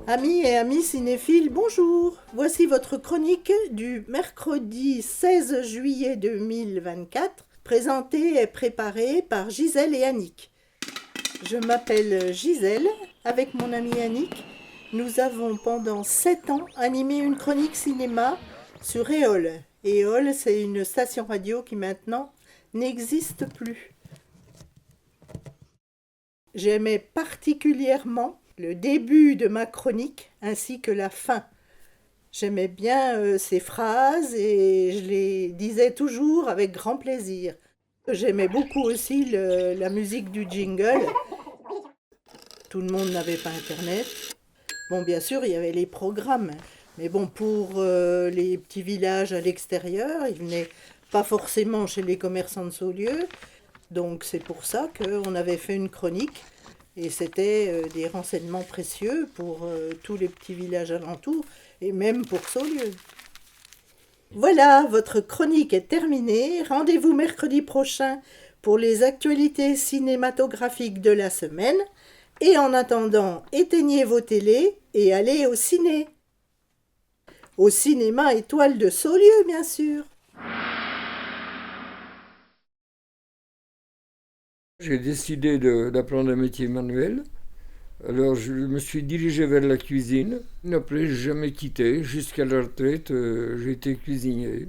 Amis et amis cinéphiles, bonjour. Voici votre chronique du mercredi 16 juillet 2024, présentée et préparée par Gisèle et Annick. Je m'appelle Gisèle, avec mon amie Annick. Nous avons pendant 7 ans animé une chronique cinéma sur Éole. Éole, c'est une station radio qui maintenant n'existe plus. J'aimais particulièrement le début de ma chronique ainsi que la fin. J'aimais bien ces phrases et je les disais toujours avec grand plaisir. J'aimais beaucoup aussi la musique du jingle. Tout le monde n'avait pas Internet. Bon, bien sûr, il y avait les programmes. Mais bon, pour les petits villages à l'extérieur, ils venaient pas forcément chez les commerçants de Saulieu. Donc c'est pour ça qu'on avait fait une chronique. Et c'était des renseignements précieux pour tous les petits villages alentours et même pour Saulieu. Voilà, votre chronique est terminée. Rendez-vous mercredi prochain pour les actualités cinématographiques de la semaine. Et en attendant, éteignez vos télés et allez au ciné. Au cinéma Étoile de Saulieu, bien sûr. J'ai décidé d'apprendre un métier manuel. Alors je me suis dirigé vers la cuisine. Après, je n'ai jamais quitté. Jusqu'à la retraite, j'ai été cuisinier.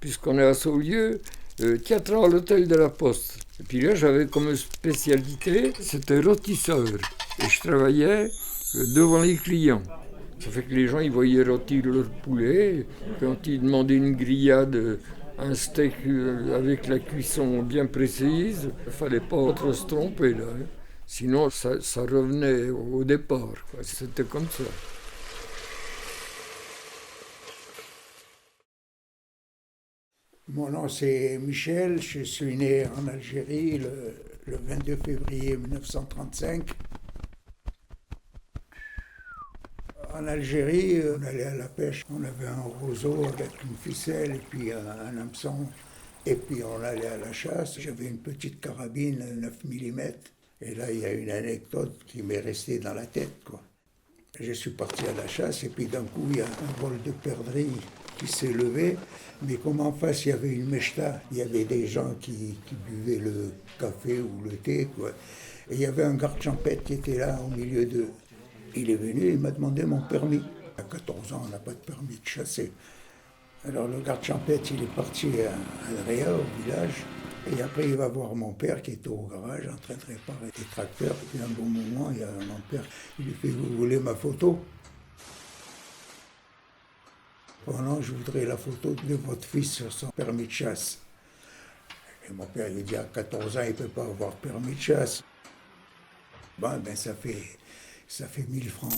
Puisqu'on est à Saulieu, 4 ans à l'hôtel de la Poste. Et puis là, j'avais comme spécialité, c'était rôtisseur. Et je travaillais devant les clients. Ça fait que les gens, ils voyaient rôtir leur poulet. Quand ils demandaient une grillade, un steak avec la cuisson bien précise, il ne fallait pas trop se tromper là. Sinon, ça revenait au départ, quoi. C'était comme ça. Mon nom c'est Michel, je suis né en Algérie le 22 février 1935. En Algérie, on allait à la pêche, on avait un roseau avec une ficelle et puis un hameçon. Et puis on allait à la chasse, j'avais une petite carabine 9 mm. Et là, il y a une anecdote qui m'est restée dans la tête, quoi. Je suis parti à la chasse et puis d'un coup, il y a un vol de perdrix qui s'est levé. Mais comme en face, il y avait une mechta, il y avait des gens qui buvaient le café ou le thé, quoi. Et il y avait un garde champêtre qui était là au milieu d'eux. Il est venu, il m'a demandé mon permis. À 14 ans, on n'a pas de permis de chasser. Alors le garde champêtre, il est parti à Réa, au village. Et après, il va voir mon père qui était au garage en train de réparer des tracteurs. Et puis, à un bon moment, il y a mon père, il lui fait « Vous voulez ma photo ?» « Oh non, je voudrais la photo de votre fils sur son permis de chasse. » Et mon père lui dit « À 14 ans, il ne peut pas avoir permis de chasse. » Bon, ben ça fait 1000 francs.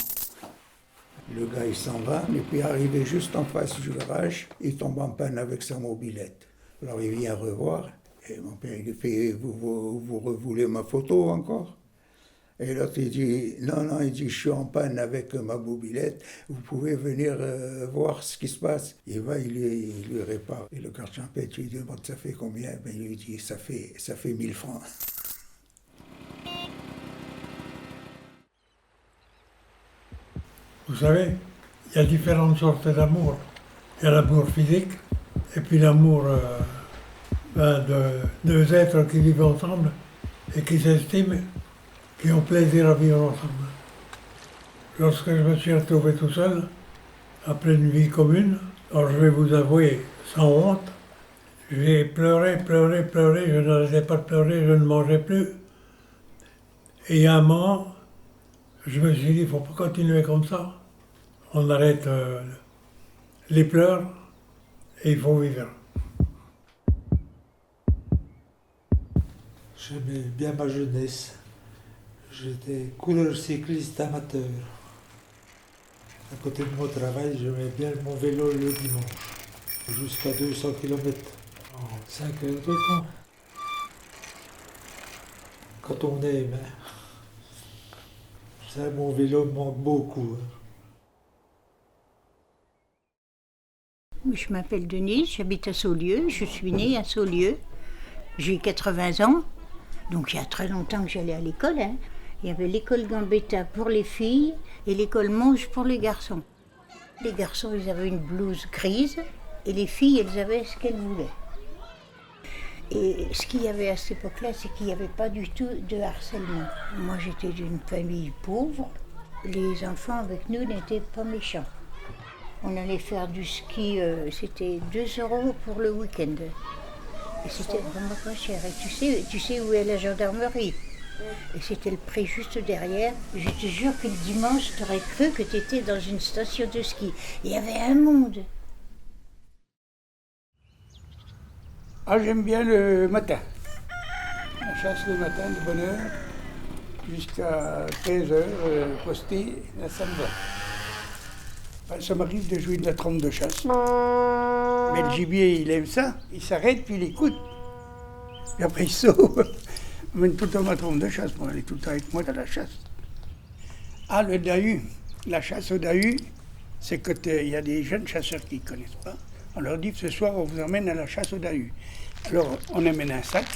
Le gars, il s'en va, et puis arrivé juste en face du garage, il tombe en panne avec sa mobilette. Alors il vient revoir. Et mon père, il lui fait, vous voulez ma photo encore? Et l'autre, il dit, non, il dit, je suis en panne avec ma mobilette, vous pouvez venir voir ce qui se passe. Il va, il lui répare. Et le garde champêtre lui demande, ça fait combien? Ben, il lui dit, ça fait 1000 francs. Vous savez, il y a différentes sortes d'amour. Il y a l'amour physique, et puis l'amour de deux êtres qui vivent ensemble et qui s'estiment, qui ont plaisir à vivre ensemble. Lorsque je me suis retrouvé tout seul, après une vie commune, alors je vais vous avouer, sans honte, j'ai pleuré, je n'arrêtais pas de pleurer, je ne mangeais plus. Et il y a un moment, je me suis dit, il ne faut pas continuer comme ça. On arrête les pleurs et il faut vivre. J'aimais bien ma jeunesse. J'étais coureur cycliste amateur. À côté de mon travail, j'aimais bien mon vélo le dimanche, jusqu'à 200 km en 5 heures de temps. Quand on aime, ça, mon vélo me manque beaucoup. Je m'appelle Denise, j'habite à Saulieu, je suis née à Saulieu. J'ai 80 ans, donc il y a très longtemps que j'allais à l'école. Il y avait l'école Gambetta pour les filles et l'école Monge pour les garçons. Les garçons, ils avaient une blouse grise et les filles, elles avaient ce qu'elles voulaient. Et ce qu'il y avait à cette époque-là, c'est qu'il n'y avait pas du tout de harcèlement. Moi, j'étais d'une famille pauvre. Les enfants avec nous n'étaient pas méchants. On allait faire du ski, c'était 2 € pour le week-end. Et c'était vraiment pas cher. Et tu sais où est la gendarmerie? Et c'était le pré juste derrière. Je te jure que le dimanche, tu aurais cru que tu étais dans une station de ski. Il y avait un monde. Ah, j'aime bien le matin. La chasse le matin, de bonne heure, jusqu'à 13h, posté, là ça me va. Ben, ça m'arrive de jouer de la trompe de chasse. Mais le gibier, il aime ça, il s'arrête, puis il écoute. Et après il sauve. Je mène tout le temps ma trompe de chasse, moi, elle est tout le temps avec moi dans la chasse. Ah, le dahu, la chasse au dahu, c'est quand il y a des jeunes chasseurs qui ne connaissent pas. On leur dit que ce soir, on vous emmène à la chasse au dahu. Alors, on amène un sac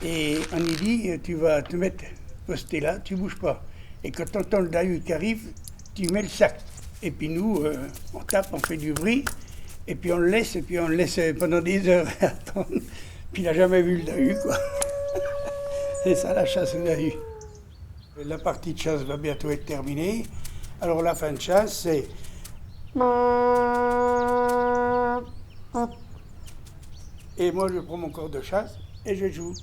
et on lui dit, tu vas te mettre posté là, tu bouges pas. Et quand tu entends le dahu qui arrive, tu mets le sac. Et puis nous, on tape, on fait du bruit, et puis on le laisse, pendant des heures attendre. Puis il n'a jamais vu le dahu, quoi. C'est ça la chasse au dahu. La partie de chasse va bientôt être terminée. Alors la fin de chasse, c'est... Et moi, je prends mon corps de chasse et je joue.